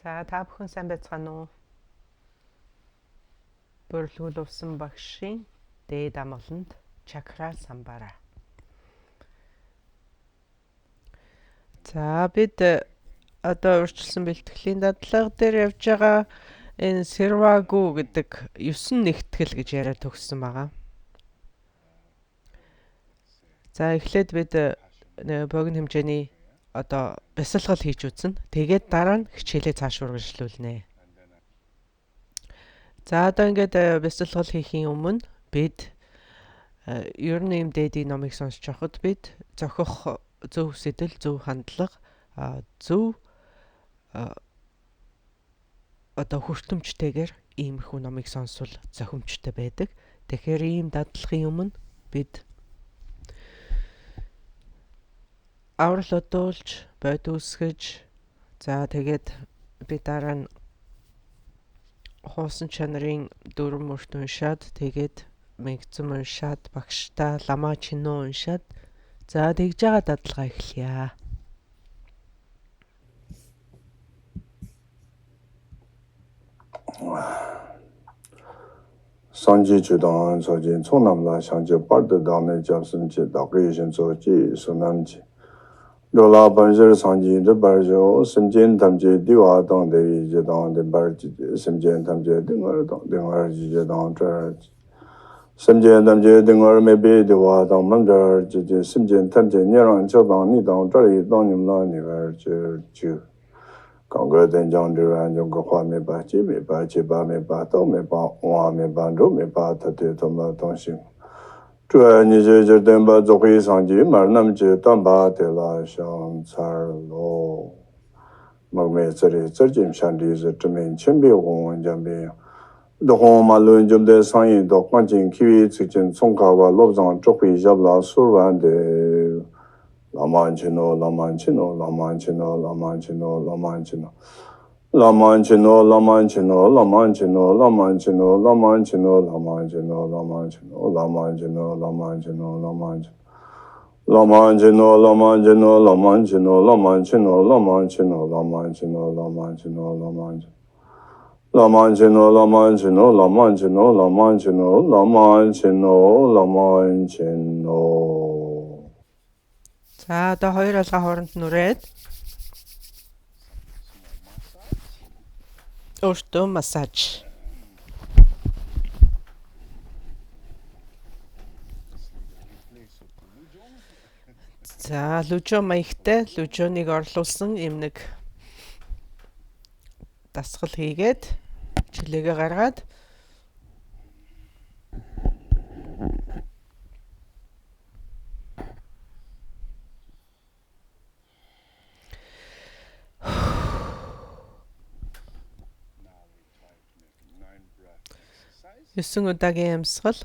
За та бүхэн сайн байцгаана уу? Бүрэлгүүл увсан багшийн дээд амгаланд чакра самбара. За бид одоо урьдчилсан бэлтгэлийн дадлага дээр явж байгаа энэ Сэрвагу гэдэг 9 нэгтгэл гэж яриад төгссөн байгаа. За эхлээд бид богино хэмжээний одоо бясалгал хийж үзнэ. Тэгээд дараа нь хичээлээ цааш үргэлжлүүлнэ. За одоо ингээд бясалгал хийхийн өмнө бид ер нь юм дээдийн номыг сонсож байхад бид зохих зөв сэтэл, зөв хандлага, зөв одоо хүртэмжтэйгээр иймэрхүү номыг сонсвол зохимжтой байдаг. Тэгэхээр ийм дадлагын өмнө бид аврал одуулж, бод үүсгэж, за тэгээд би дараа нь хуусан чанарын дүрм мөрт уншаад, тэгээд мэгзэм уншаад, багштай лама чинөө уншаад, за тэгж байгаа дадлага эхлэе. Sanji Chudang Sojin Sonamla Shangji Barda Dame Japsun Chi Dakishin Soji Sunamji Lola Banjir Sanji the Barjo Simjin Tamji Diwa Dong de Jadang de Barji Simjin Tamji Dingar Jadang Church Simjin Tamji Dingar maybe Diwa Dong Mandar Simjin Tamji Nirang Chabang Nidang Jari Dongim La Niver Chu Congo Denjang Duran Jongkwa me ba chi me ba chi ba me ba to me ba wa me ba ro me ba ta te to ma tong xin. Zhe ni zhe zhe den ba zo hui sang ji ma nam ji dan ba de la xiang car lo. Mag me zhe li zhe jim shan li zhe zhe men qian bi hong jiang bi. De hong ma lun jum de sang yin do guan jing kiwi ci jin cong ka wa lo zang zhe hui jab la su ran de Lamanchino, Lamanchino, Lamanchino, Lamanchino, Lamanchino. Lamanchino, Lamanchino, Lamanchino, Lamanchino, Lamanchino, Lamanchino, Lamanchino, Lamanchino, Lamanchino, Lamanchino. Lamanchino, Lamanchino, Lamanchino, Lamanchino, Lamanchino, Lamanchino, Lamanchino, Lamanchino. Lamanchino, Lamanchino, Lamanchino, Lamanchino, Lamanchino, Lamanchino. За одоо хоёр алгаа хооронд нүрээд өөртөө массаж. За лүжо маягтай лүжоныг орлуулсан юм нэг дасгал хийгээд чилээгээ гаргаад Юусэн удаагийн амьсгал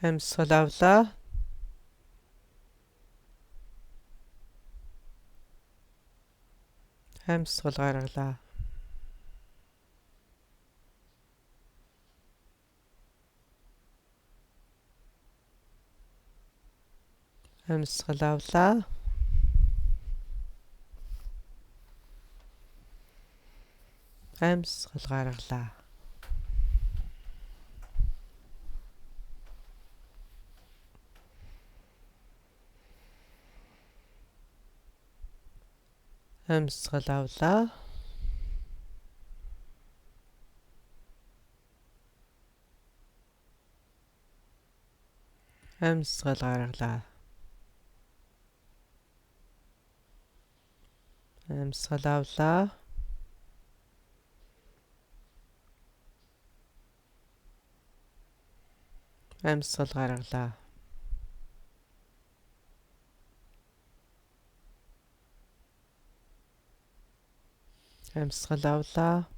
амьсгал авлаа. Амьсгал гаргалаа. Амьсгал авлаа. Амьсгал гаргалаа. Амьсгал авлаа. Амьсгал гаргалаа. Амьсгал авлаа. Амьсгал гаргалаа. Амьсгал авлаа.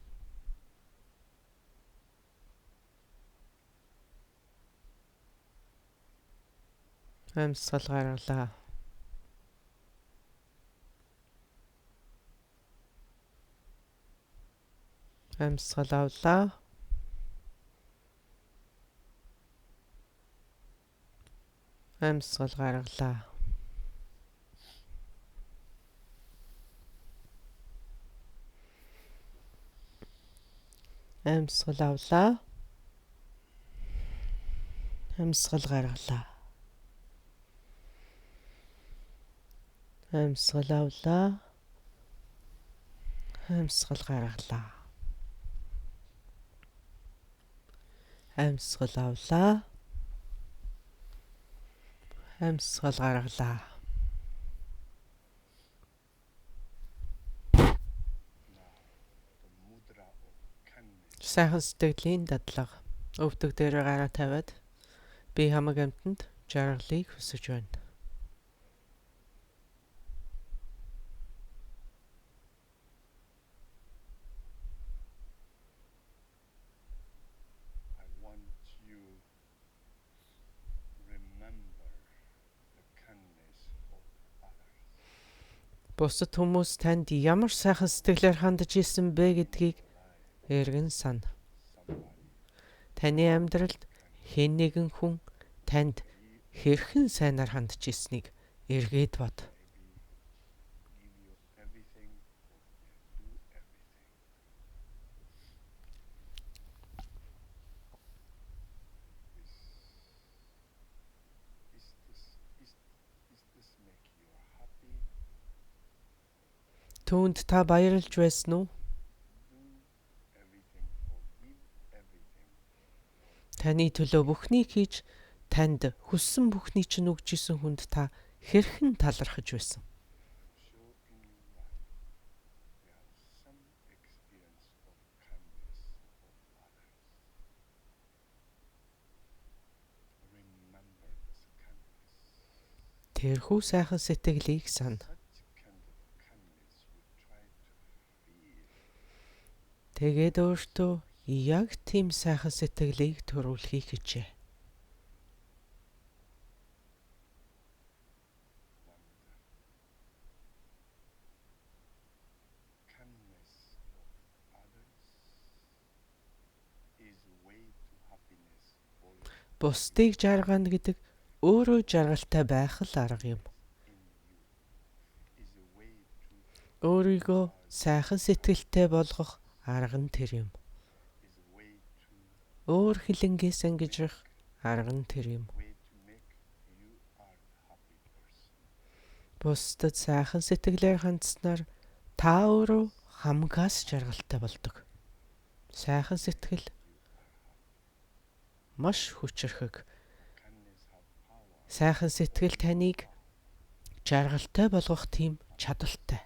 Амьсгал гаргалаа. Амьсгал авлаа. Амьсгал гаргалаа. Амьсгал авлаа. Амьсгал гаргалаа. Амьсгал авлаа. Амьсгал гаргалаа. Амьсгал авлаа. Амьсгал гаргалаа. Сайхан сэтгэлийн дадлага. Өвдөг дээр гараа тавиад би хамаг амьтанд жаргалыг хүсэж байна. Бусад хүмүүс танд ямар сайхан сэтгэлээр хандж исэн бэ гэдгийг эргэн сана. Таны амьдралд хэн нэгэн хүн танд хэрхэн сайнаар хандж ирснийг эргээд бод. Түүнд та баярлж байсан уу? Таны төлөө бүхнийг хийж танд хүссэн бүхний чинь өгч исэн хүнд та хэрхэн талархаж байсан? Тэрхүү сайхан сэтгэлийг сана. Тэгээд өөртөө яг тийм сайхан сэтгэлийг төрүүлэхийг хичээ. Бусдыг жаргана гэдэг өөрөө жаргалтай байх л арга юм. Өөрийгөө сайхан сэтгэлтэй болгох арга нь тэр юм. Өөр хилэнгээс ангижрах арга нь тэр юм. Бусдад сайхан сэтгэлээр хандснаар та өөрөө хамгаас жаргалтай болдог. Сайхан сэтгэл маш хүчрхэг. Сайхан сэтгэл таныг жаргалтай болгох тийм чадалтай.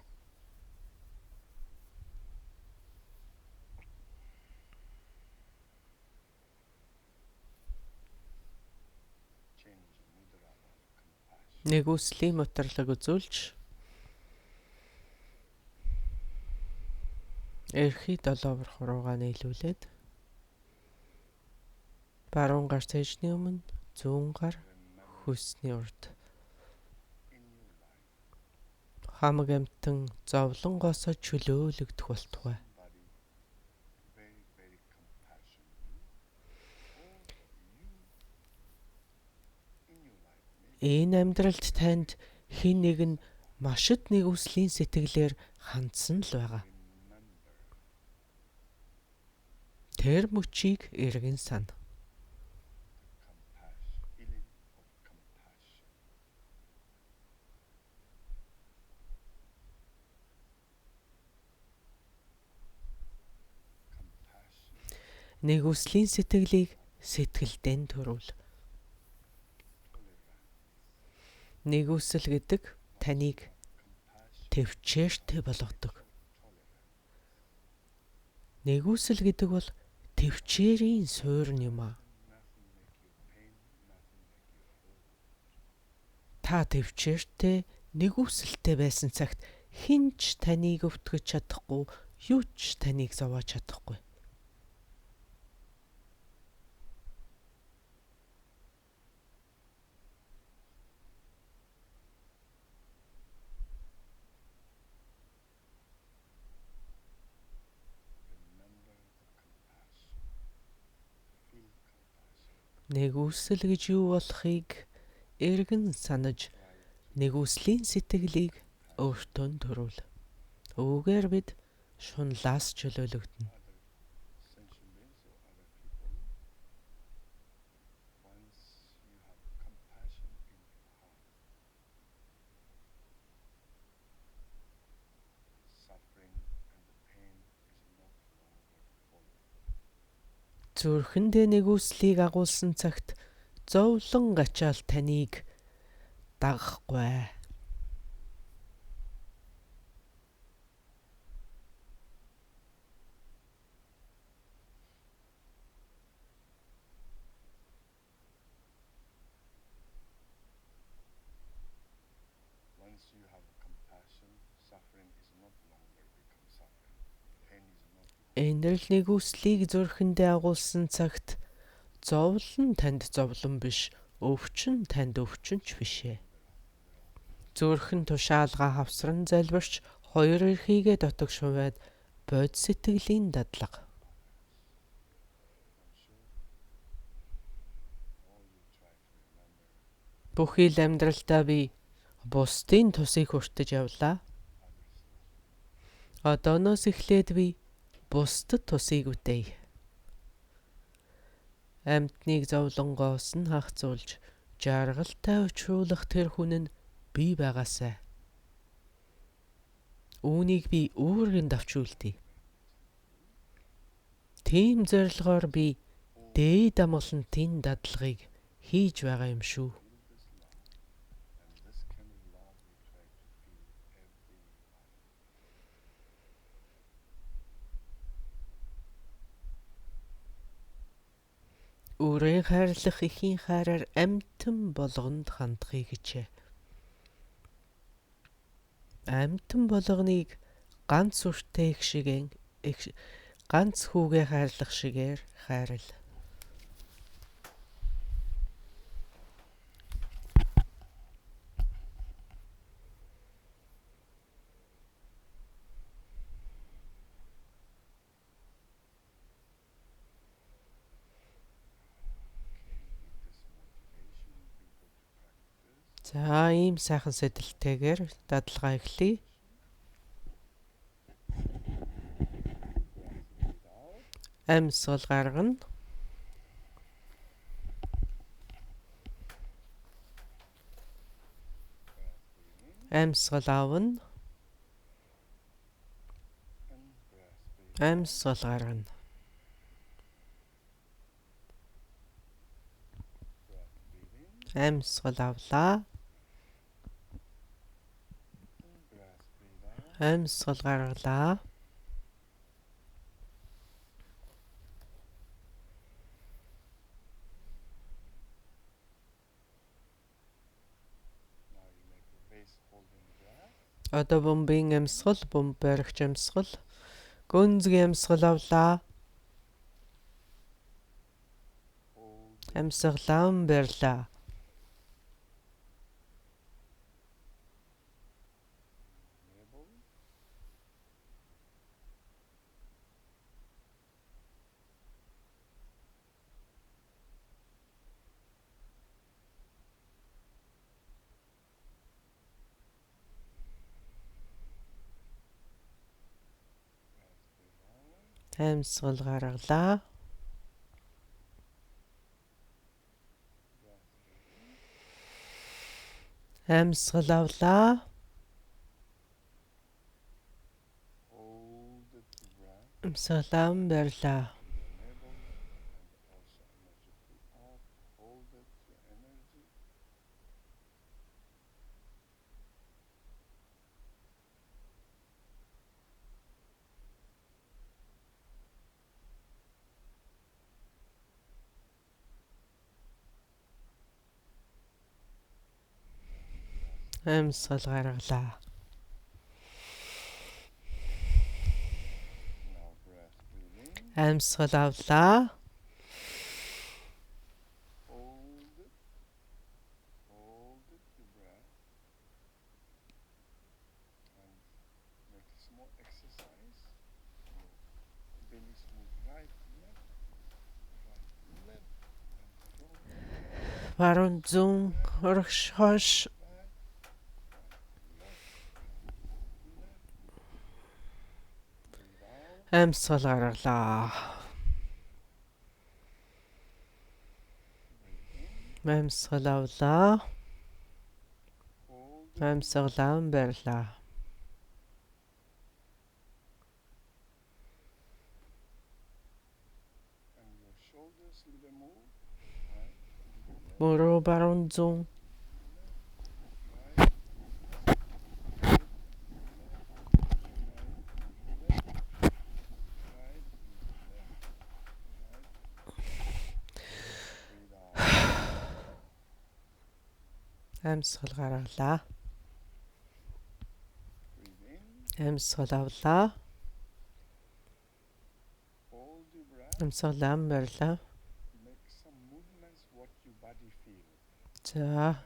Нэгүслийн мотрлог үзүүлж эрхий 7 руугаа нийлүүлээд баруун гар цэжний өмнө зүүн гар хүйсний урд хамаг амьтан зовлонгоосоо чөлөөлөгдөх болтугай. Энэ амьдралд танд хэн нэгэн машид нэгүслийн сэтгэлээр хандсан л байгаа. Тэр мөчийг эргэн сана. Нэгүслийн сэтгэлийг сэтгэлдээ төрүүл. Нэгүсэл гэдэг таныг төвчээртэй болгодог. Нэгүсэл гэдэг бол төвчээрийн суурин юм аа. Та төвчээртэй нэгүсэлтэй байсан цагт хинч таныг өвтгөж чадахгүй, юу ч таныг зовоож чадахгүй. Нэгүсэл гэж юу болохыг эргэн санаж нэгүслийн сэтгэлийг өөртөө төрүүл. Үүгээр бид шунлаас чөлөөлөгдөнө. Зүрхэндээ нэгүслийг агуулсан цагт зовлон ачаал таныг дагахгүй. Энэрл нэгүслийг зүрхэндээ агуулсан цагт зовлон танд зовлон биш, өвчин танд өвчнч бишээ. Зүрхэн тушаалгаа хавсран залбирч хоёр эрхийгээ дотог шуваад бод сэтгэлийн дадлага. Бүхий л амьдралдаа би бусдын тусыг хүртэж явлаа. Одооноос эхлээд би бусдад тусыг үтэй. Амьтныг зовлонгоос нь хахацуулж жаргалтай учруулах тэр хүн нь би байгаасай. Үүнийг би үүргэнд авч үлдээ. Тийм зорилгоор би дээд амгалантын дадлагыг хийж байгаа юм шүү. Үрийн хайрлах ихийн хайраар амьтан болгонд хандахыг хичээ. Амьтан болгоныг ганц үртэй их шигээр ганц хүүгээ хайрлах шигээр хайрл. За ийм сайхан сэдэлтэйгээр дадлагаа эхлэе. Амьсгал гаргана. Амьсгал авна. Амьсгал гаргана. Амьсгал авлаа. Амьсгал гаргалаа. Одоо бомбын амьсгал, бомб баригч амьсгал, гүнзгий амьсгал авлаа. Амьсгалаа барьлаа. Амьсгал гаргалаа. Амьсгал авлаа. Амьсгалаа барьлаа. Амьсгал гаргалаа. Амьсгал авлаа. баруун зүүн урагш хойш. Амьсгал гаргалаа. Амьсгал авлаа. Амьсгалаа барьлаа. Мөрөө баруун зүүн. Амьсгал гаргалаа. Амьсгал авлаа. Амьсгалаа барьлаа. За.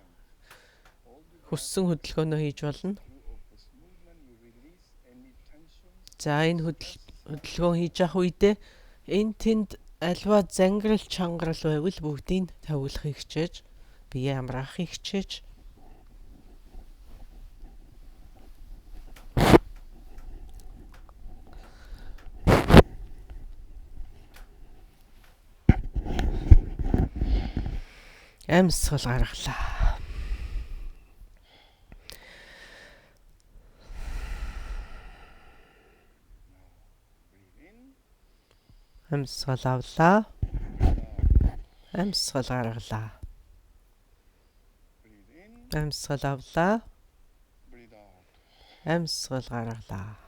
Хүссэн хөдөлгөөнөө хийж болно. За энэ хөдөлгөөн хийж явах үедээ энэ тэнд альва зангирал чангарал байвал бүгдийг тавиулахыг хичээж, бие амраахыг хичээж. Амьсгал гаргалаа. Амьсгал авлаа. Амьсгал гаргалаа. Амьсгал авлаа. Амьсгал гаргалаа.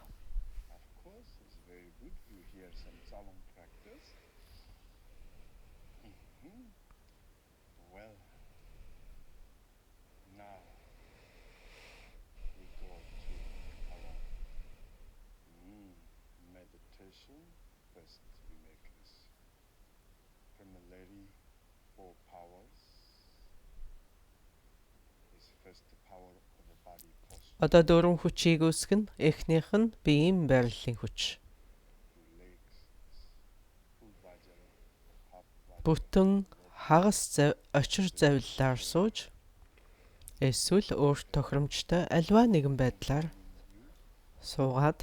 Одоо дөрвөн хүчийг үүсгэн эхнийх нь биеийн бариллын хүч. Бүтэн хагас очир завиллаар сууж эсвэл өөр тохиромжтой альва нэгэн байдлаар суугаад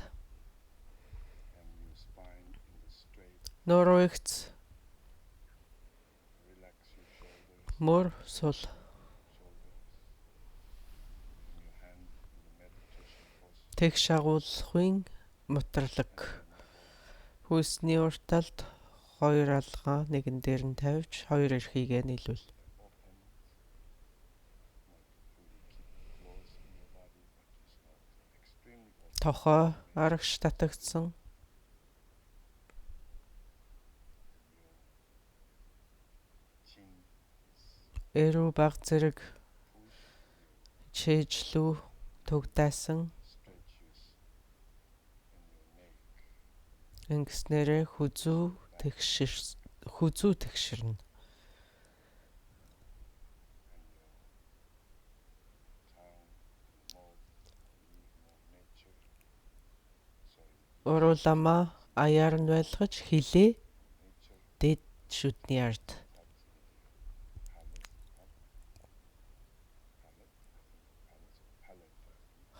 нөрөөгц мөр сул тэгш агуулгын мутралаг хүйсний урталд хоёр алгаа нэгэн дээр нь тавьж хоёр эрхийгээ нийлүүл. Тохоо арагш татагдсан. Эрүү баг зэрэг чэжлүү төгдөөсөн. Ингэснээрээ хүзүү тэгшэрнэ. Урууламаа аяар нь байлгаж хилээ дэд шүдний ард.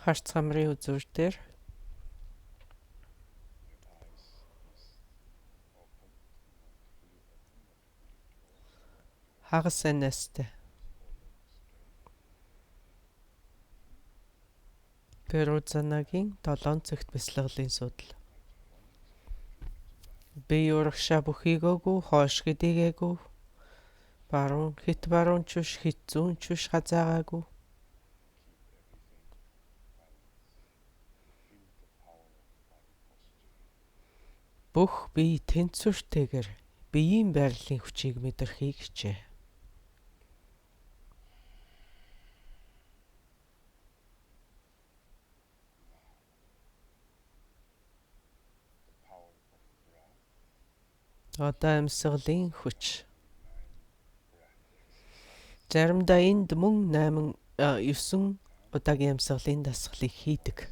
Харц хамрын үзүүр дээр хагас энэстэй. Перузанагийн 7 цагт бяцлаглалын судал. Би урагшаа бүхийгөөгүй хоош гэдийгээгүй. Баруун чүш хит зүүн чүш хазаагаагүй. Бүх бие тэнцвэртэйгээр биеийн байрлалын хүчийг мэдрэхийг хичээ. Одоо амьсгалын хүч. Заримдаа энд мөн 9 удаагийн амьсгалын дасгалыг хийдэг.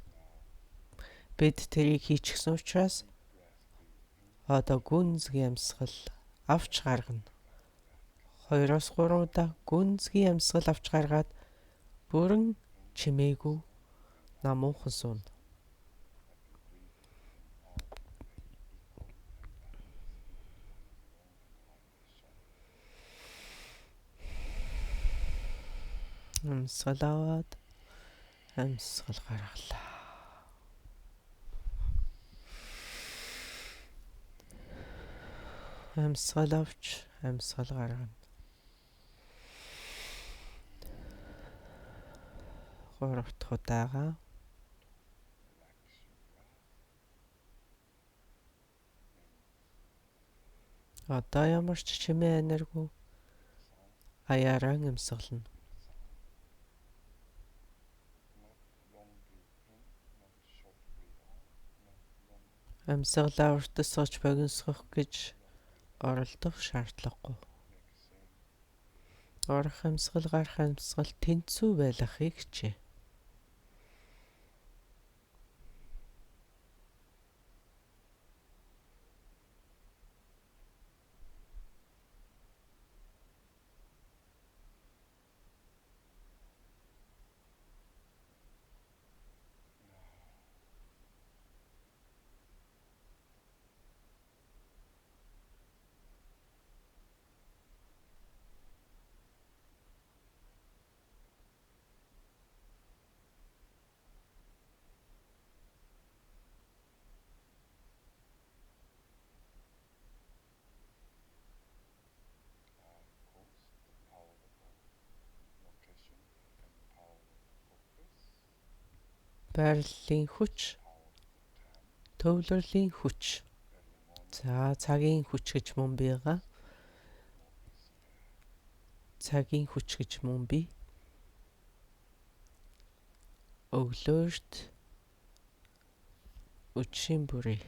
Бид тэрийг хийчихсэн учраас одоо гүнзгий амьсгал авч гаргана. 2-3 удаа гүнзгий амьсгал авч гаргаад бүрэн чимээгүй намуухан сууна. Амьсгал аваад амьсгал гаргалаа. Амьсгал авч амьсгал гаргана. 3 дахь удаага одоо ямар ч чимээ аниргүй аяараа амьсгална. Амьсгалаа уртасгаж богиносгох гэж оролдох шаардлагагүй. Орох амьсгал гарах амьсгал тэнцүү байлгахыг хичээ. Байрлалын хүч, төвлөрлийн хүч. За цагийн хүч гэж мөн байгаа. Цагийн хүч гэж мөн бий. Өглөөрт өчийн бүрий.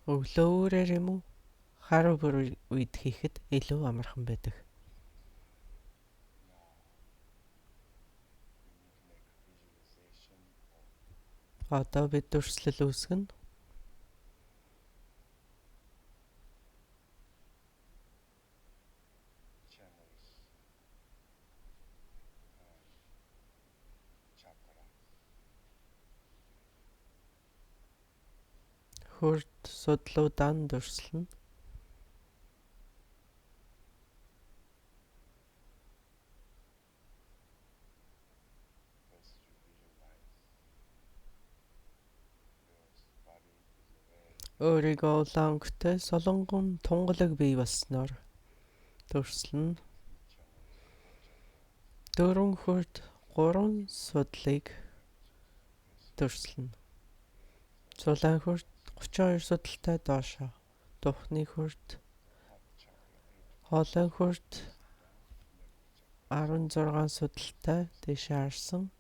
Өглөөрээр юм уу? Харуу бүр үед хийхэд илүү амархан байдаг. Одоо бид дүрслэл үүсгэнэ. Хурд судлуудаан дүрслэнэ. Өөрийгөө лонгтой солонгон тунгалаг бий болсноор дүрслэнэ. 4 хурд 3 судлыг дүрслэнэ. Цулаан хурд 32 судалтай доошоо. Тухны хурд хоолой хурд 16 судалтай дэше харсан.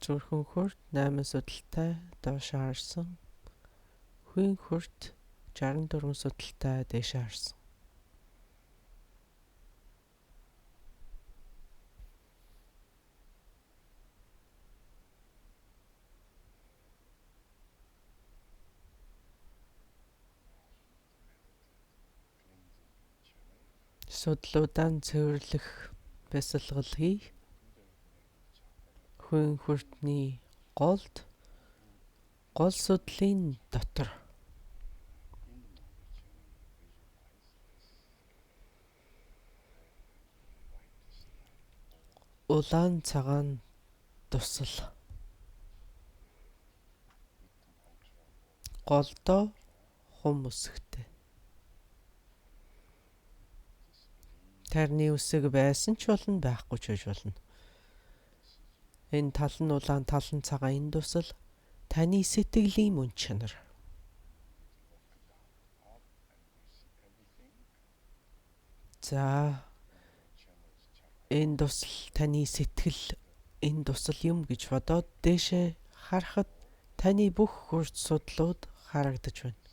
Зүрхэн хурд 8 судалтай доошоо харсан. Хүйн хурд 64 судалтай дэше харсан. Судлуудаан цэвэрлэх бясалгал хий. Хүйн хурдны гол судлын дотор улаан цагаан тусал. Голдоо хум өсгтэй. Тарны үсэг байсан ч болно, байхгүй ч байж болно. Энэ тал нь улаан талан цагаан дусал таны сэтгэлийн мөн чанар. За энэ дусал таны сэтгэл, энэ дусал юм гэж бодоод дээшээ харахад таны бүх хурц судлууд харагдаж байна.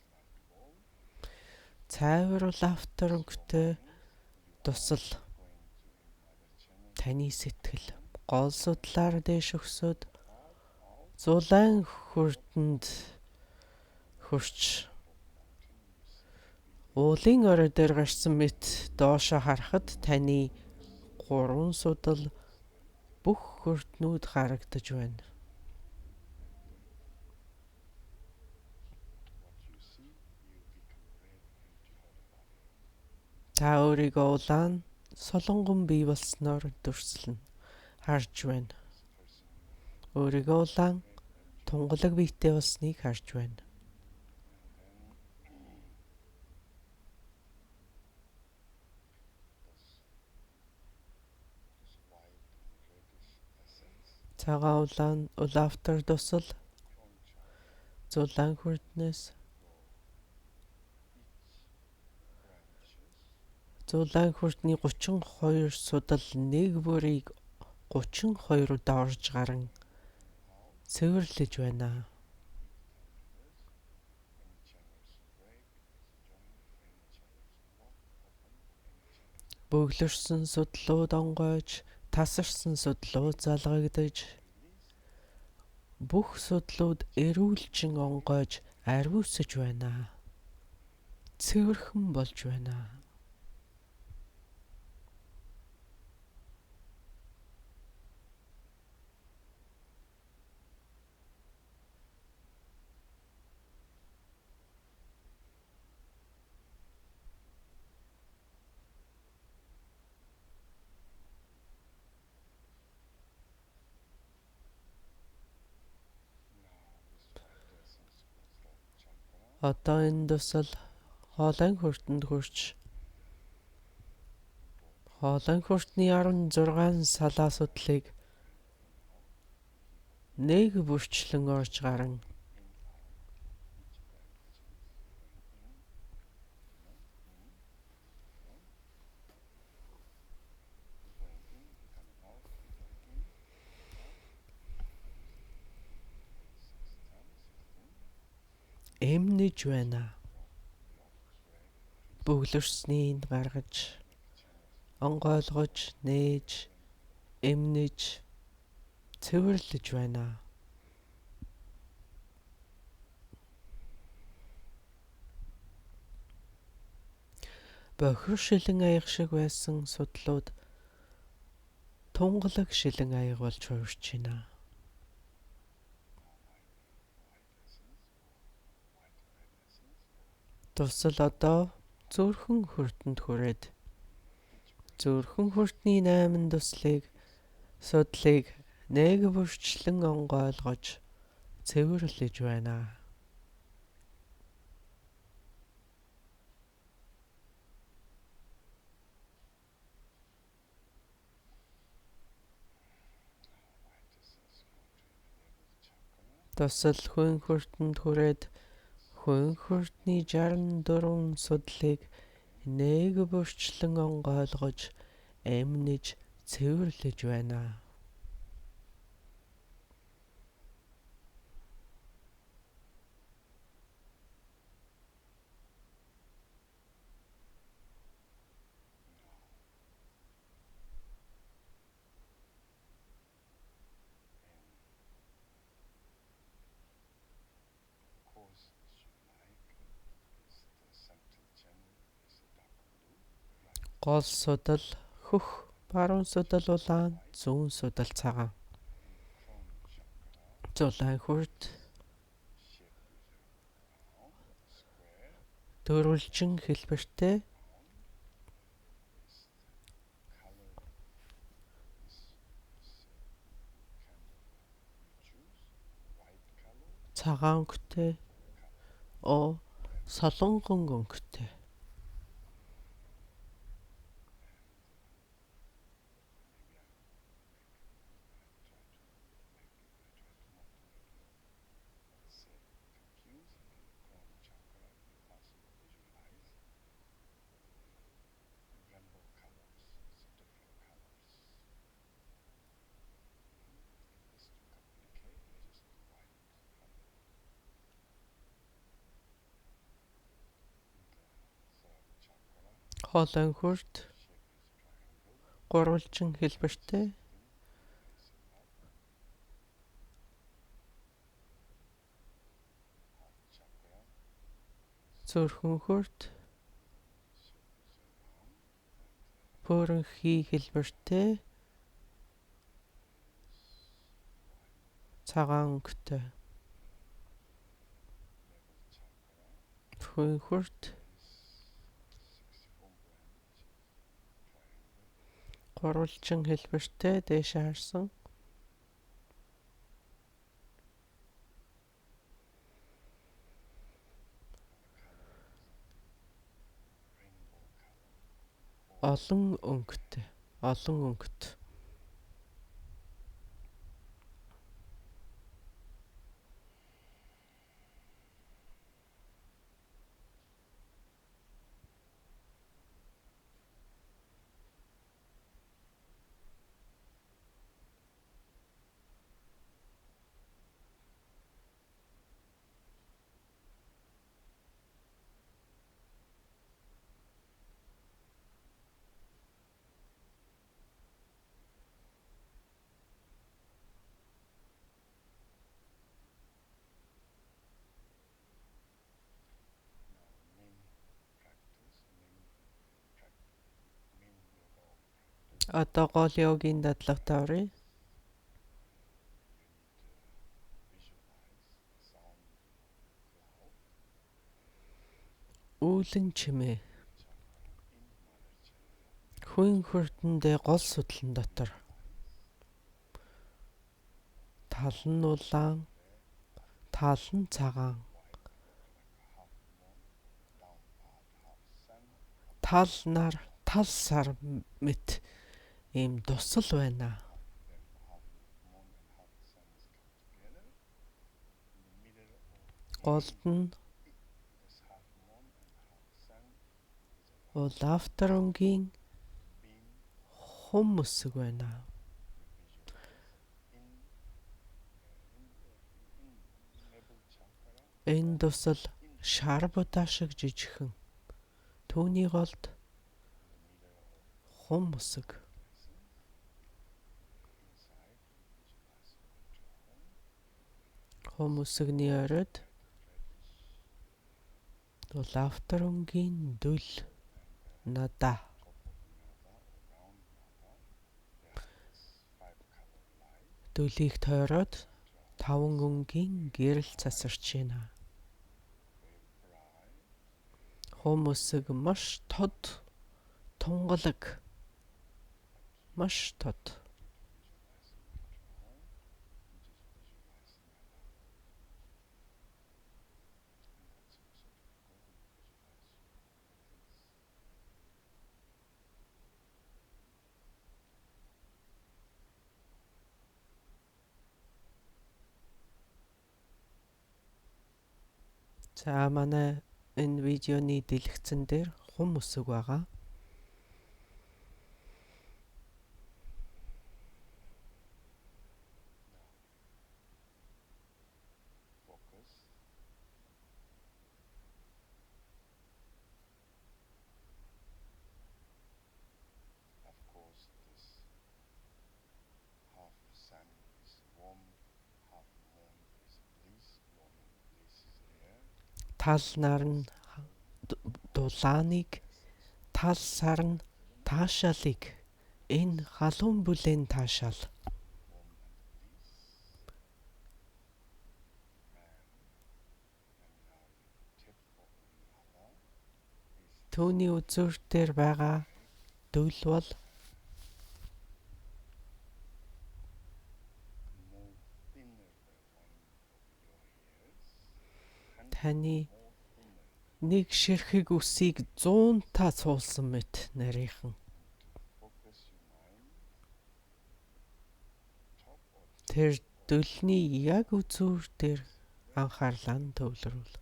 Цайвар лавтар өнгөтэй дусал таны сэтгэл гол судлаар дээш өгсөд зулаан хүртэнд хурч уулын орой дээр гарсан мэт доошо харахад таны гурван судал бүх хүртнүүд харагдаж байна. Та өөрийгөө улаан солонгон бий болсноор дүрслэн харж байна. Өөрийгөө улаан тунгалаг биетэй болсныг харж байна. Цагаан улаан улаавтар дусал зулаан хүртнээс зулаан хүртний 32 судал нэг бүрийг 32 удаа орж гарan цэвэрлэж байна. Бөглөрсөн судлууд онгойж, тасарсан судлууд залгагдаж, бүх судлууд эрүүлжин онгойж ариусж байна. Цэвэрхэн болж байна. Одоо энэ дусал хоолой хүртэнд хүрч хоолой хүртний 16 салаа судлыг нэг бүрчлэн орж гарan эмнэж байна. Бөглөрснийг гаргаж, онгойлгож, нээж, эмнэж, цэвэрлэж байна. Бохир шилэн аяг шиг байсан судлууд тунгалаг шилэн аяг болж хувирч байна. Дусал одоо зүрхэн хүртэнд хүрээд зүрхэн хүртний 8 дуслыг судлыг нэг бүрчлэн онгойлгож цэвэрлэж байна. Дусал хүн хүртэнд хүрээд хүн хүртний 64 судлыг нэг бүрчлэн онгойлгож эмнэж цэвэрлэж байна. Гол судал хөх, баруун судал улаан, зүүн судал цагаан. Зулаан хүрт дөрвөлжин хэлбэртэй цагаан өнгөтэй солонгон өнгөтэй Хоолойн хүрт гурвалжин хэлбэртэй зүрхэн хүрт пөрөнхий хэлбэртэй цагаан өнгөтэй бүхэн хүрт гурвалжин хэлбэртэй дээш харсан олон өнгөтэй олон өнгөт одоо гол йогийн дадлага таврын үүлэн чимээ хүн хүртэндээ гол судлан дотор тал нь улаан тал нь цагаан тал нар тал сар мэт ийм дусал байна. Голд нь улаавтар өнгийн хум өсөг байна. Энэ дусал шар будаа шиг жижигхэн. Түүний голд хум өсөг. Хум өсөгний оройд улаавтар өнгийн дүл надаа. Дүлийг тойроод 5 өнгийн гэрэл засарч байна. Хум өсөг маш тод тунгалаг маш тод. За манай энэ видеоны дэлгэцэн дээр хум өсөг байгаа. Тал нар нь дулааныг, тал сар нь таашаалыг. Энэ халуун бүлээн таашаал. Түүний үзүүр дээр байгаа дүл бол таны нэг ширхэг үсийг 100 та цуулсан мэт нарийнхан. Тэр дүлний яг үзүүр дээр анхаарлаа нь төвлөрүүл.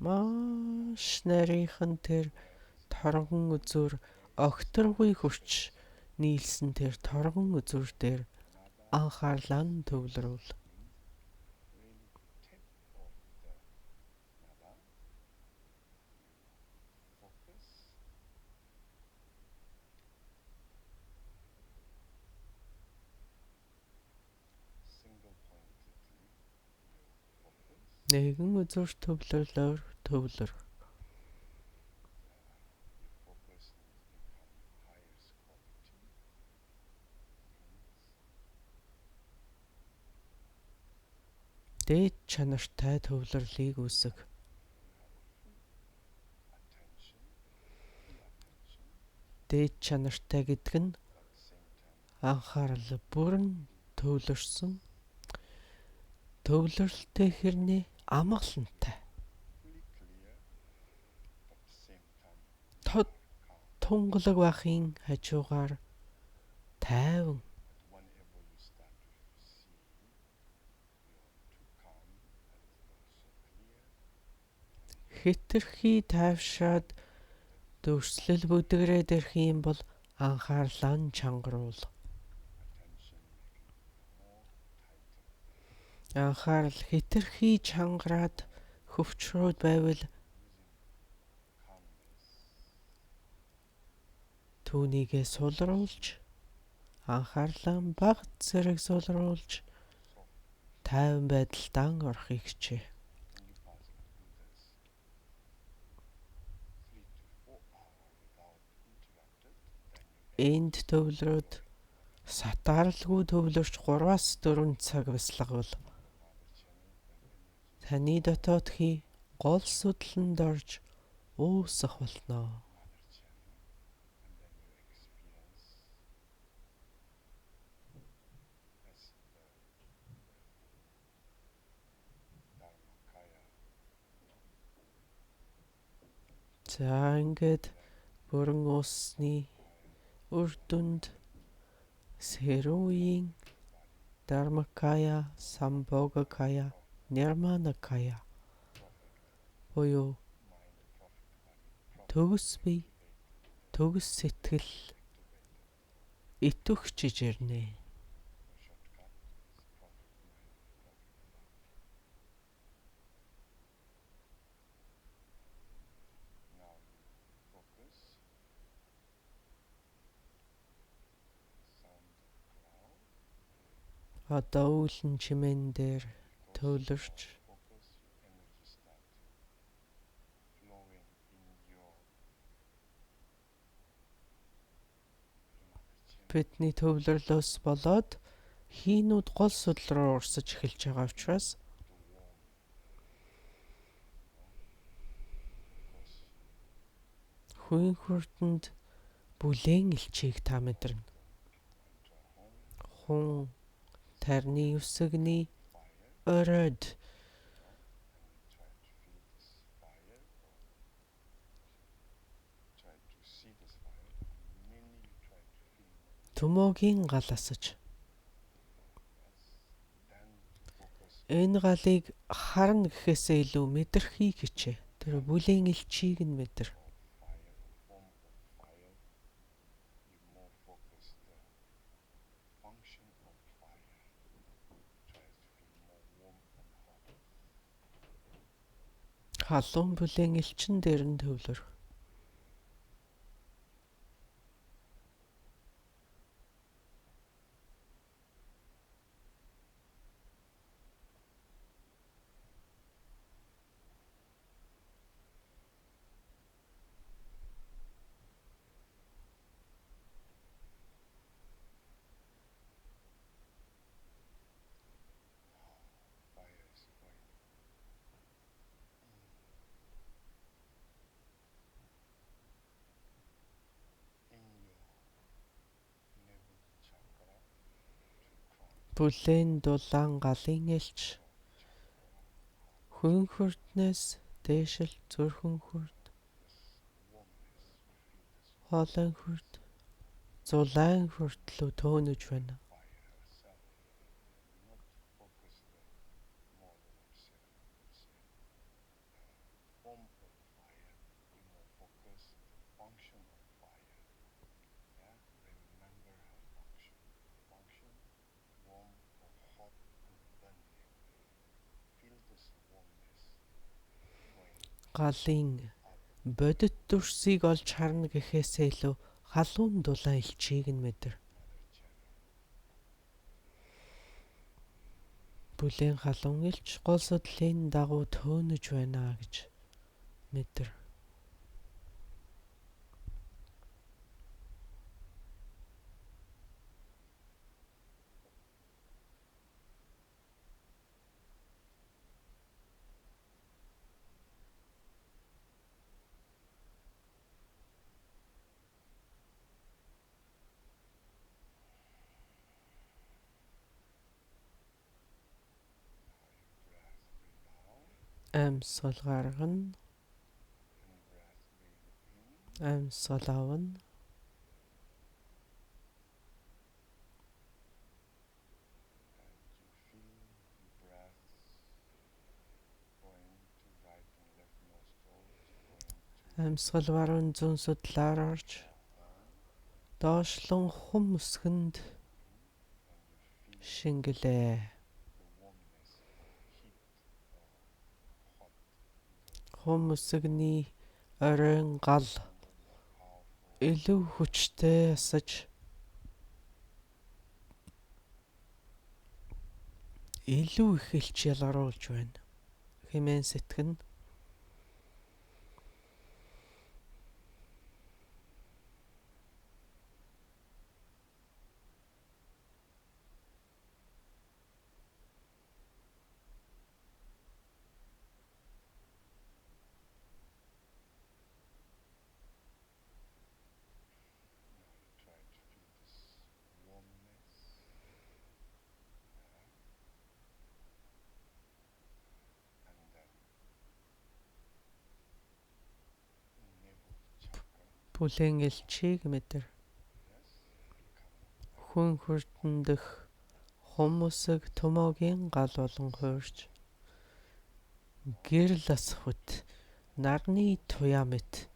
Маш нарийнхан тэр торгон үзүүр огторгүй хүч нийлсэн тэр торгон үзүүр дээр анхаарлаа нь төвлөрүүл. Нэгэн үзүүр төвлөрлөөр төвлөр. Дээд чанартай төвлөрлийг үүсгэх. Дээд чанартай гэдэг нь анхаарал бүрэн төвлөрсөн. Төвлөрөлтэй хэрнээ амгалантай. Тунгалаг бахын хажуугаар тайван. Хэтэрхий тайвшаад дүрслэл бүдгэрээд ирэх юм бол анхаарлаа нь чангаруул. Анхаарал хэтэрхий чангараад хөвчрөөд байвал түүнийгээ сулруулж, анхаарлаа баг зэрэг сулруулж тайван байдалд орохыг хичээ. Энд төвлөрөөд сатааралгүй төвлөрч 3-4 цаг бясалгавал таны дотоодхий гол судланд орж уусах болно. За ингээд бүрэн уусны үр дүнд Сэрүүийн Дharmakaya, Sambhogakaya, Nirmanakaya буюу төгс бие, төгс сэтгэл итвэхжиж ирнэ. Одоо үүлэн чимэн дээр төвлөрч бидний төвлөрлөөс болоод хийнүүд гол судал руу урсаж эхэлж байгаа учраас хүн хүртэнд бүлээн элчийг та мэдэрнэ. Хүн тарны үсэгний оройд төмөгийн гал асаж энэ галыг харна гэхээсээ илүү мэдрэхийг хичээ. Тэр бүлээн элчийг нь мэдэр. Халуун бүлээн элчин дээр нь төвлөр. Бүлээн дулаан галын элч хүн хүртнээс дээшил зүрхэн хүрт, хоолойн хүрт, зулайн хүртлүү төөнөж байна. Галын бодит дүрсийг олж харна гэхээсээ илүү халуун дулаан элчийг нь мэдэр. бүлээн халуун илч гол судлалын дагуу төөнөж байна гэж мэдэр. Амьсгал гаргана. Амьсгал авна. Амьсгал баруун зүүн судлаар орж доошлон хум өсгөнд шингэлээ. Хум өсгөний оройн гал илүү хүчтэй асаж илүү их элч ялгаруулж байна. Хэмээн сэтгэн. Бүлээн элчийг мэдэр. Хүн хүртэн дэх хүмүүсэг томоогийн гал болон хуурч гэрэл асхут нарны туяа мэт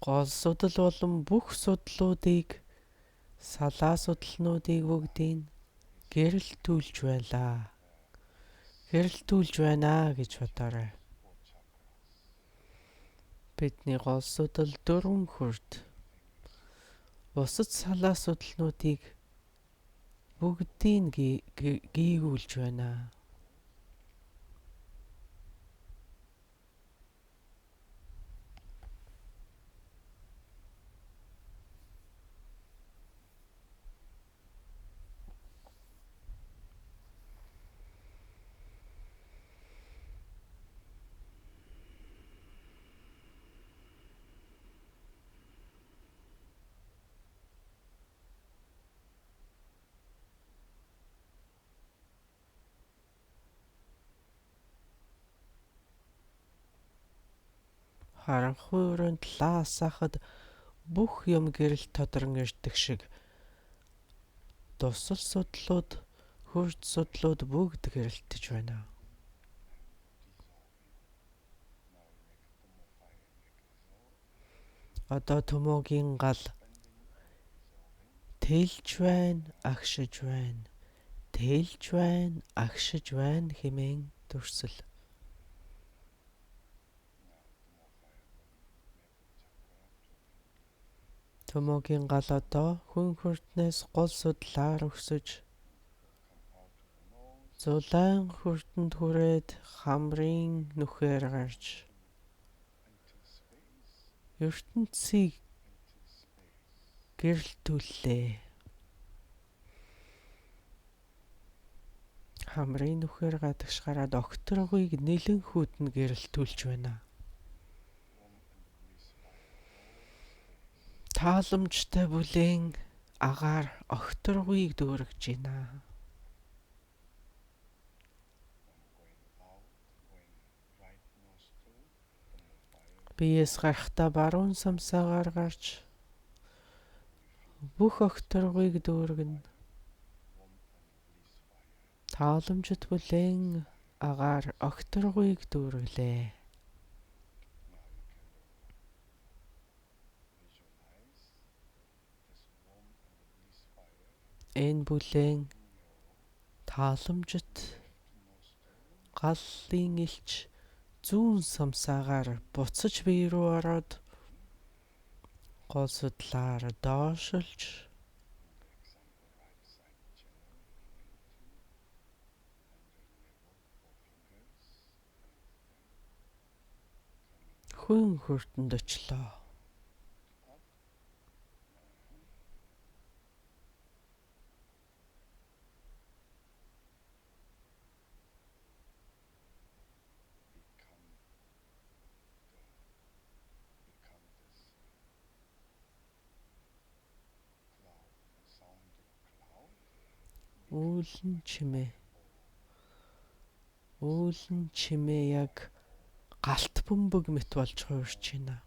гол судал болон бүх судлуудыг салаа судалнуудыг бүгдийг гэрэлтүүлж байлаа. Гэрэлтүүлж байна гэж бодоорой. Бидний гол судал 4 хүрд. Бусад салаа судалнуудыг бүгдийг гийгүүлж байна. Харанхуй өрөөнд лаасахад бүх юм гэрэл тодрон ирдэг шиг тусал судлууд, хурд судлууд бүгд гэрэлтэж байна. Одоо томоогийн гал тэлж байна, агшиж байна. Тэлж байна, агшиж байна хэмээн дүрсэл. Томоогийн гал одоо хүн хүртнээс гол судлаар өсөж зулаан хүртэнд хүрээд хамрын нүхээр гарч ертөнцийг гэрэлтүүллээ. Хамрын нүхээр гадагш гараад окторгыг нэлен хүйтэн гэрэлтүүлж байна. Тааламжтай бүлээн агаар окторгыг дүүргэж байна. Биес гарахта баруун самсаагаар гарч бүх окторгыг дүүргэнэ. Тааламжит бүлээн агаар окторгыг дүүргэлээ. Энэ бүлээн тааламжит галлын элч зүүн самсаагаар буцаж бие рүү ороод гол судлаар доошлж хүн хүртэнд очлоо. Үүлэн чимээ яг галт бөмбөг мэт болж хуурч байна.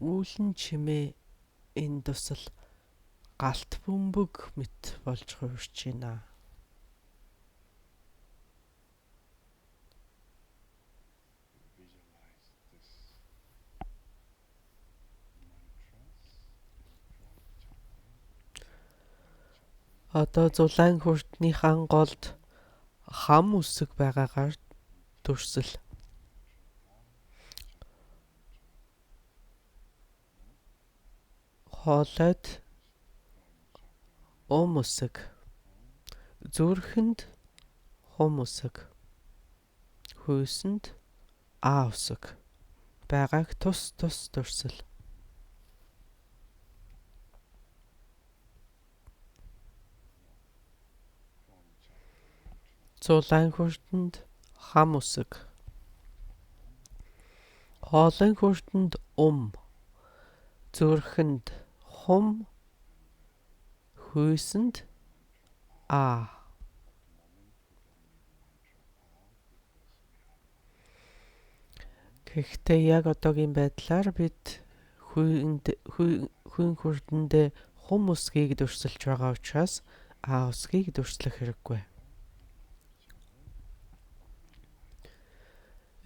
Үүлэн чимээ энэ тусал галт бөмбөг мэт болж хуурч байна. Одоо зулаан хүртнийхэн голд хам үсэг байгаагаар дүрсэл. Хоолойд үсэг. Зүрхэнд хум үсэг. Хүйсэнд үсэг байгааг тус дүрсэл. Зулаан хүртэнд хам үсэг. Хоолойн хүртэнд зүрхэнд хум, хүйсэнд Гэхдээ яг одоогийн байдлаар бид хүн хүртэндээ хум үсгийг дүрсэлж байгаа учраас үсгийг дүрслэх хэрэггүй.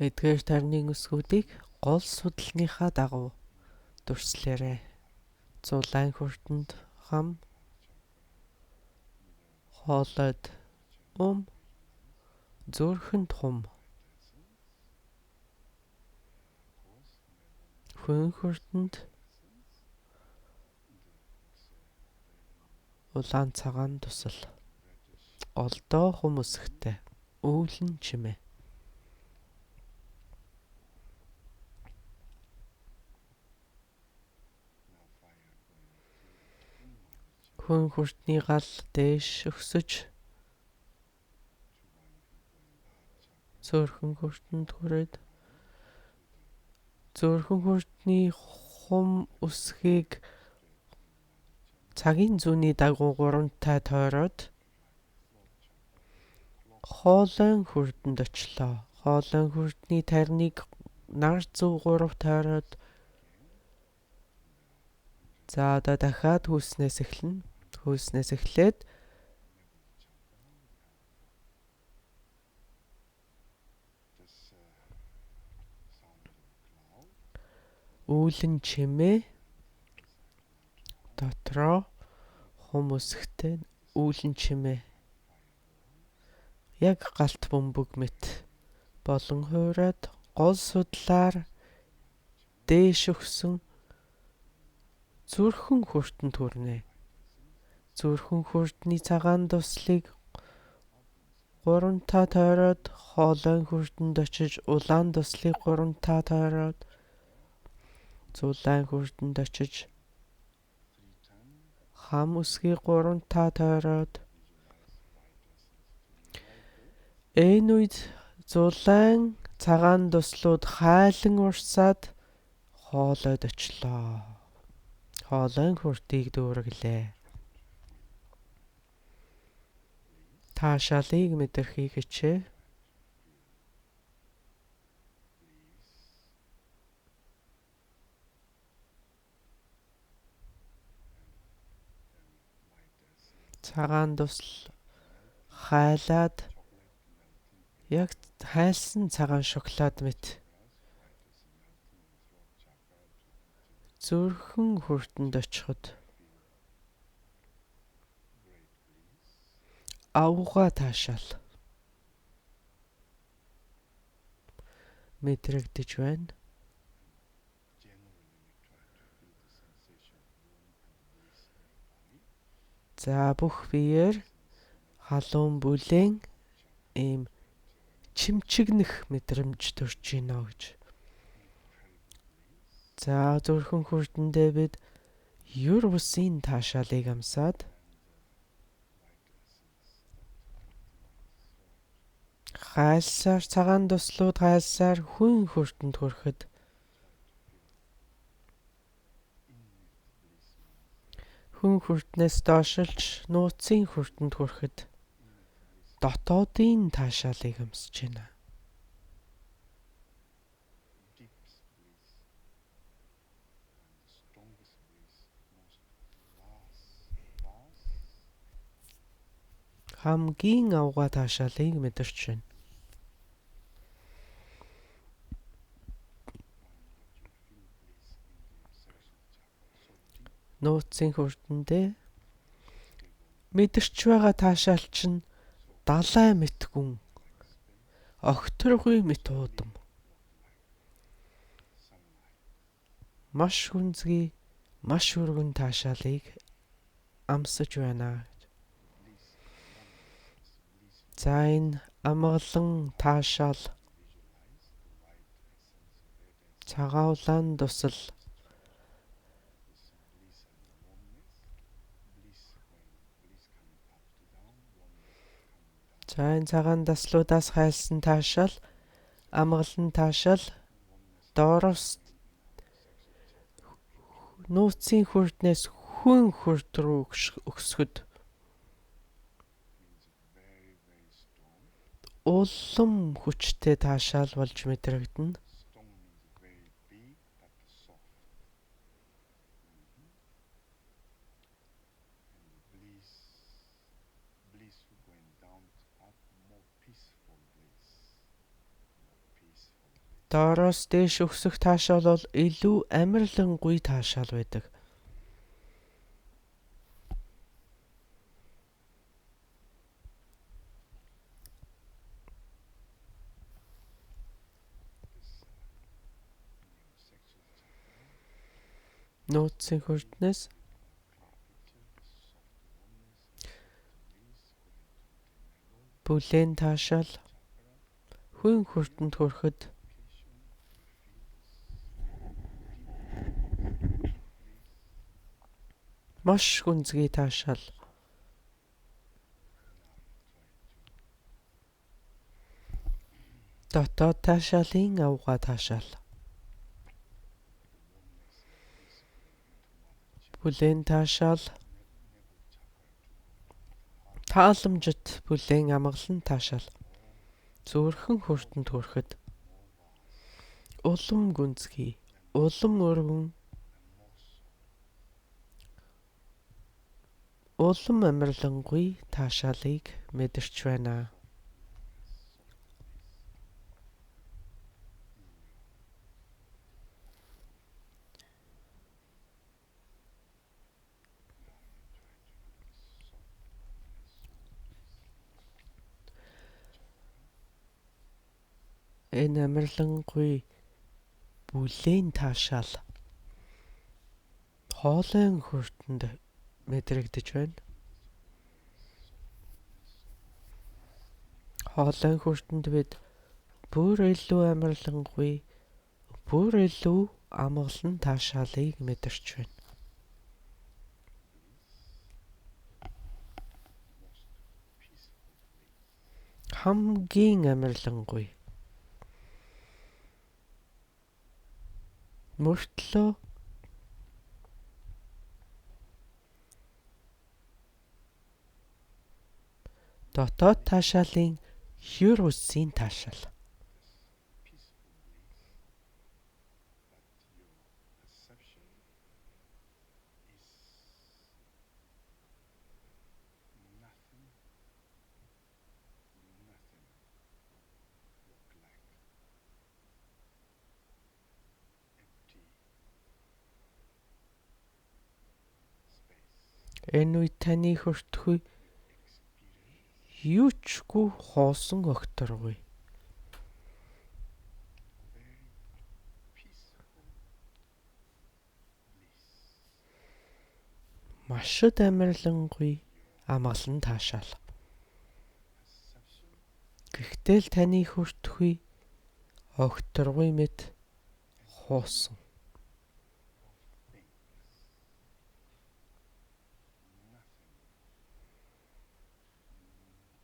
Эдгээр тарны үсгүүдийг гол судлалынхаа дагуу дүрслээрэй. Зулаан хүртэнд хам, хоолойд зүрхэнд хум, хүн хүртэнд улаан цагаан тусал, голдоо хум үсэгтэй, үүлэн чимээ. Хүн хүртний гал дээш өксөж зөөрхөн хүртэнд хүрээд зөөрхөн хүртний хум үсгийг цагийн зүүнний дагуу гурамтай тойроод хоолойн хүртэнд очлоо. Хоолойн хүртний тарныг нар зүү гурав тойроод за одоо дахиад хүйснээс эхлэнэ. Хүйснээс эхлээд үүлэн чимээ дотроо хум үсэгтэй үүлэн чимээ яг галт бөмбөг мэт болон хуураад гол судлаар дээш өгсөн зүрхэн хүртэнд хүрнэ. Зүрхэн хүртний цагаан туслыг гурамтаа тойроод хоолойн хүртэнд очиж улаан туслыг гурамтаа тойроод зулаан хүртэнд очиж хам үсгийг гурамтаа тойроод энэ үед зулаан цагаан туслууд хайлан урсаад хоолойд очлоо. Хоолойн хүртийг дүүрэглээ. Таашаалыг мэдрэхийг хичээ. Цагаан тусал хайлаад яг хайлсан цагаан шоколад мэт зүрхэн хүртэнд очиход аугаа таашаал мэдрэгдэж байна. За бүх биеэр халуун бүлээн ийм чимчигнэх мэдрэмж төрж гинэ гэж. За зүрхэн хүртэндээ бид юр бусын таашаалыг амсаад гайлсаар цагаан туслууд гайлсаар хүн хүртэнд хүрэхэд хүн хүртнээс доошилж нууцын хүртэнд хүрэхэд дотоодын таашаалыг амсаж байна. Хамгийн авгаа таашаалыг мэдэрч байна. Нууцын хүртэндээ мэдэрч байгаа таашаал чинь далай мэт гүн огторгүй мэт уудам. Маш хүнзгий, маш өргөн таашаалыг амсаж байна. За энэ амгалан таашаал цагаан улаан дусал за энэ цагаан даслуудаас хайлсан таашаал амгалан таашаал доороос нууцын хүртнээс хүн хүрт рүү өгсгöd улам хүчтэй таашаал болж мэдрэгдэнэ. Доороос дээш өксөх таашаал бол илүү амарлангүй таашаал байдаг. Нууцын хүртнээс бүлээн таашаал хүн хүртэнд хүрэхэд маш хүнзгий таашаал. Дотоод таашаалын авгаа таашаал. Бүлээн таашаал тааламжит бүлээн амгалан таашаал зүрхэн хүртэнд хүрэхэд улам гүнзгий, улам өргөн, улам амарлангүй таашаалыг мэдэрч байна. Энэ амарлангүй бүлээн таашаал хоолойн хүртэнд мэдрэгдэж байна. Хоолойн хүртэнд бид бүр илүү амарлангүй, бүр илүү амгалан таашаалыг мэдэрч байна. Хамгийн амарлангүй мөртлөө дотоод таашаалын юр үсийн таашаал. Энэ үед таны хүртэх юу чгүй хоосон огторгүй. Машд амарлангүй амгалан таашаал. Гэхдээ л таны хүртхүй огторгүй мэд хуусан.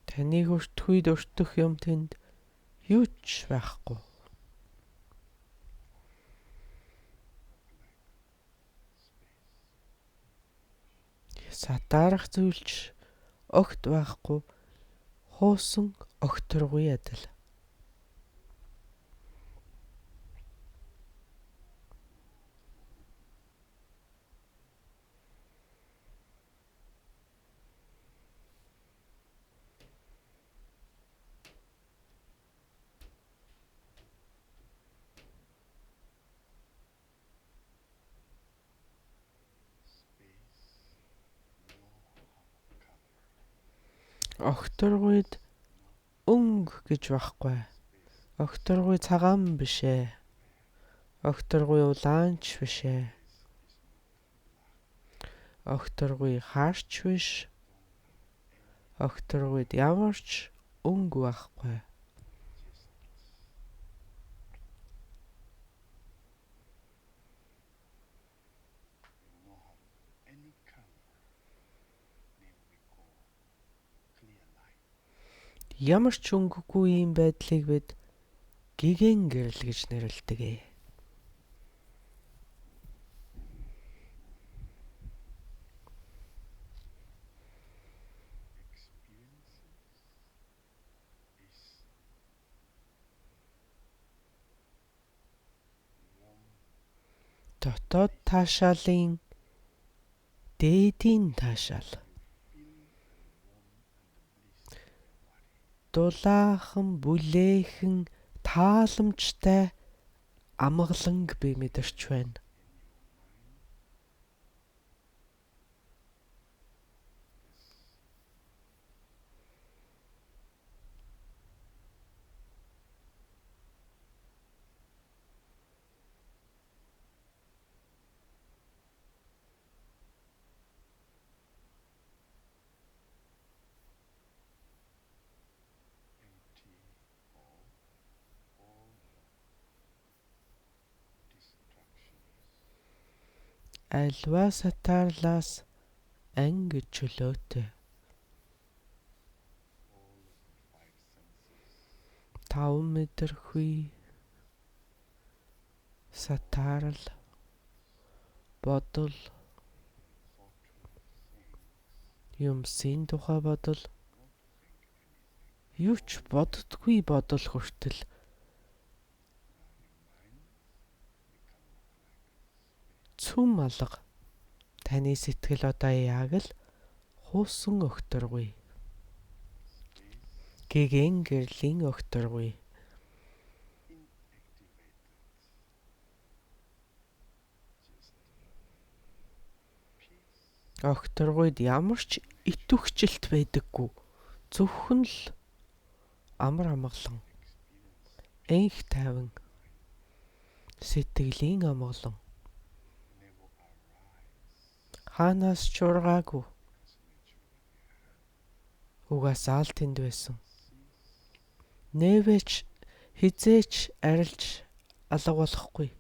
Таны хүртхүйд өртөх юм тэнд юу ч байхгүй. Сатаарах зүйлч огт байхгүй. Хуусан огторгүй адил. Огторгүйд өнгө гэж байхгүй. Огторгүй цагаан биш ээ. Огторгүй улаанч биш ээ. Огторгүй харч биш. Огторгүйд ямарч өнгө байхгүй. Ямар ч өнгөгүй юм байдлыг бид гигэн гэрэл гэж нэрлэдэг. Дотоод таашаалын дээдийн таашаал. Дулаахан бүлээхэн тааламжтай амгаланг би мэдэрч байна. Альва сатаарлаас ангид чөлөөтэй. 5 мэдрэхүй сатаарл бодол юмсын тухай бодол юу ч боддоггүй бодол хүртэл цүм алга таны сэтгэл одоо яг л хуусан огторгүй. Гэгэн гэрлийн огторгүй. Огторгүйд ямар ч итвэхжилт байдаггүй. Зөвхөн л амар амгалан. Энх тайван. Сэтгэлийн амгалан. Ханаас ч ургаагүй. Угаасаа л тэнд байсан. Нэвэж хизээч арилж алга болохгүй.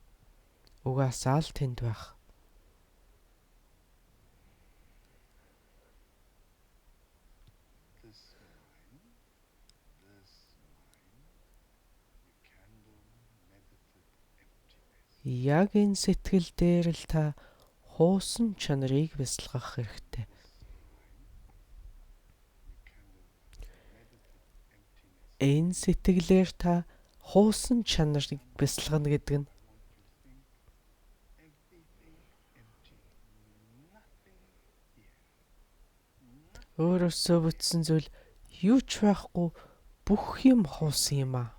Угаасаа л тэнд байх. Яг энэ сэтгэл дээр л та хуусан чанарыг бясалгах хэрэгтэй. Энэ сэтгэлээр та хуусан чанарыг бясалгана гэдэг нь өөрөөсөө бүтсэн зүйл юу ч байхгүй бүх юм хуусан юм аа.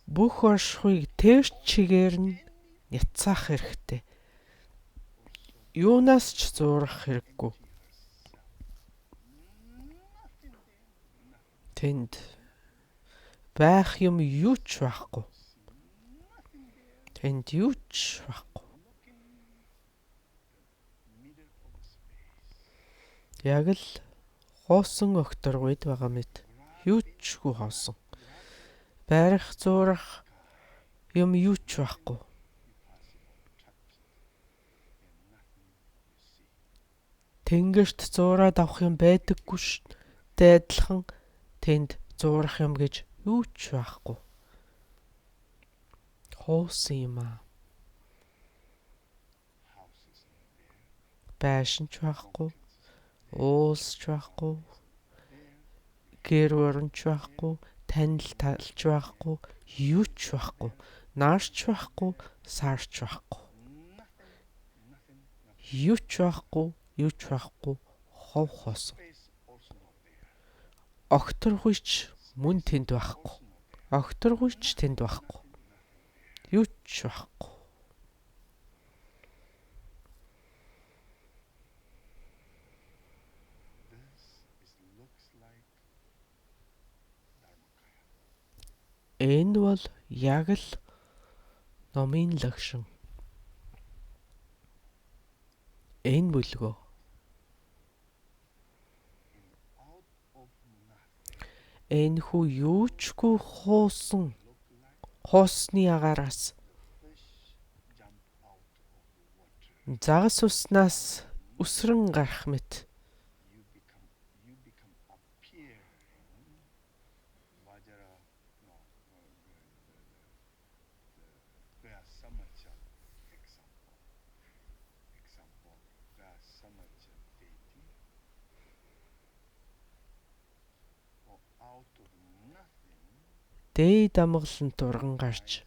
Бүх оршихуйг тэрч чигээр нь няцаах хэрэгтэй. Юунаас ч зуурах хэрэггүй. Тэнд байх юм юу ч байхгүй. Тэнд юу ч байхгүй. Яг л хоосон огторгойд байгаа мэт. Юу ч хоосон. Барих зурах юм юу ч байхгүй. Тэнгэрт зураад авах юм байдаггүй ш. Адилхан тэнд зурах юм гэж юу ч байхгүй. Хоосон юм аа. Байшин ч байхгүй. Уус ч байхгүй. Гэр орон ч байхгүй. Танил талч байхгүй. Юу ч байхгүй. Наарч байхгүй. Саарч байхгүй. Юу ч байхгүй. Юу ч байхгүй. Хов хоосон. Огторгүйч мөн тэнд байхгүй. Огторгүйч тэнд байхгүй. Юу ч байхгүй. Энэ бол яг л номын лагшин. Энэ бүлгөө. Энэ хүү юучгүй хоосон. Хоосны агаараас загас уснаас үсрэн гарах мэт. Дээд амгалан турган гарч.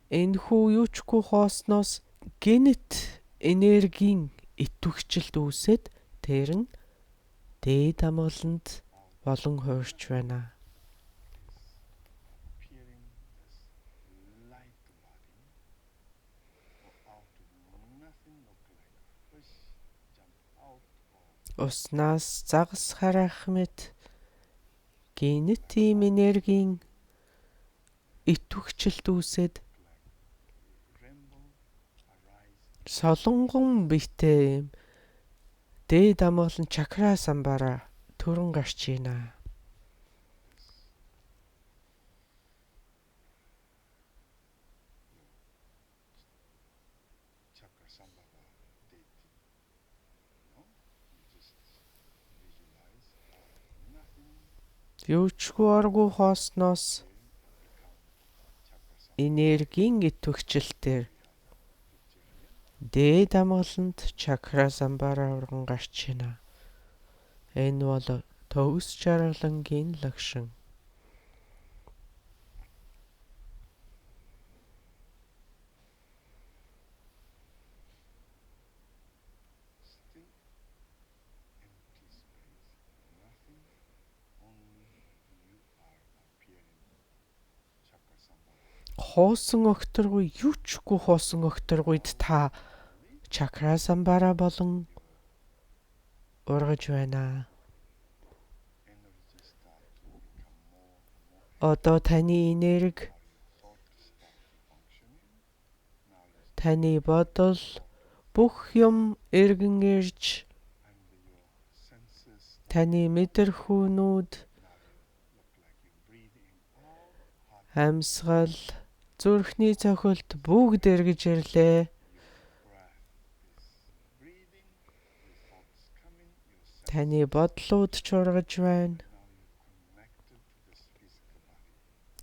Энэхүү юучгүй хоосноос гинэт энергийн итвэгчлэлт үүсээд тэр нь дээд амгаланд болон хуурч байна. Уснаас загас харах мэт гинэт ийм энергийн итвэгчлэлт үүсээд солонгон битэй дээд амгалан чакра самбараа төрөн гарч ийна. Юучгүй аргүй хоосноос энергийн итвэгчлэлтээр дээд амгаланд чакра самбараа урган гарч ийна. Энэ бол төгс жаргалангийн лагшин. Хоосон огторгүй юучгүй хоосон огторгүйд та чакра самбараа болон ургаж байна. Одоо таны энерги, таны бодол бүх юм эргэн ирж таны мэдрэхүүнүүд амьсгал зүрхний цохилт бүгд эргэж ирлээ. Таны бодлууд ч ургаж байна.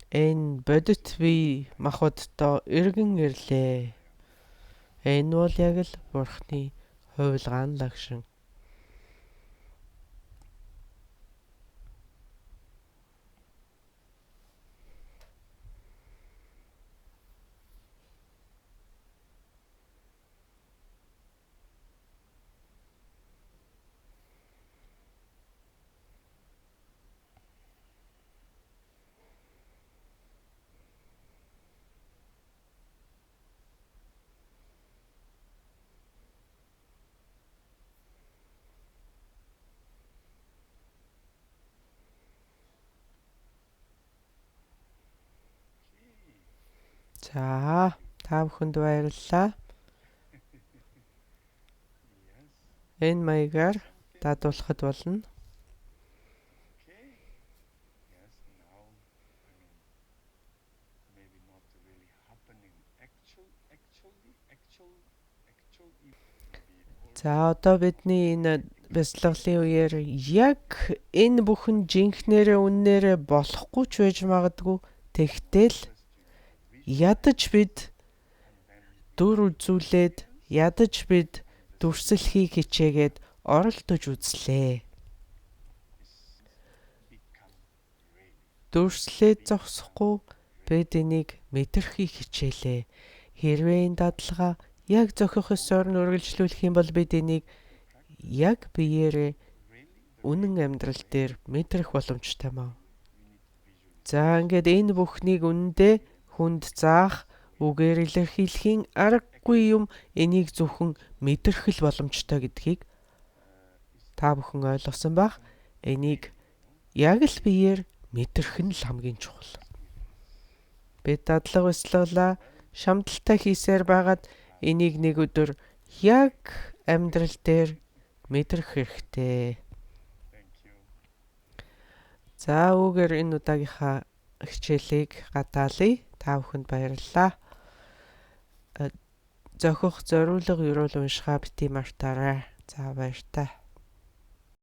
Энэ бодит бие махбоддоо эргэн ирлээ. Энэ бол яг л Бурхны хувилгаан лагшин. За, та бүхэнд баярлалаа. Энэ маягаар даатуулахад болно. За одоо бидний энэ бяцлаглалын үеэр яг энэ бүхэн жинхнээрээ үннээрээ болохгүй ч байж магадгүй. Тэгтэл ядаж бид дүр үзүүлээд ядаж бид дүрслэхийг хичээгээд оролдож үзлээ. Дүрслээд зогсохгүй бид энийг мэдрэхийг хичээлээ. Хэрвээ энэ дадлага яг зохих ёсоор нь үргэлжлүүлэх юм бол бид энийг яг биеэрээ үнэн амьдрал дээр мэдрэх боломжтой мав. За ингээд энэ бүхнийг үнэндээ хүнд заах, үгээр илэрхийлэхийн аргагүй юм. Энийг зөвхөн мэдрэх л боломжтой гэдгийг та бүхэн ойлгосон бах. Энийг яг л биеэр мэдрэх нь л хамгийн чухал. Бид дадлага бяцлаглаа шамдалтай хийсээр байгаад энийг нэг өдөр яг амьдрал дээр мэдрэх хэрэгтэй. За үүгээр энэ удаагийнхаа хичээлийг гадаалъя. Та бүхэнд баярлалаа. Зохих зориулга ерөөл уншихаа бити мартаарай. За баяртай.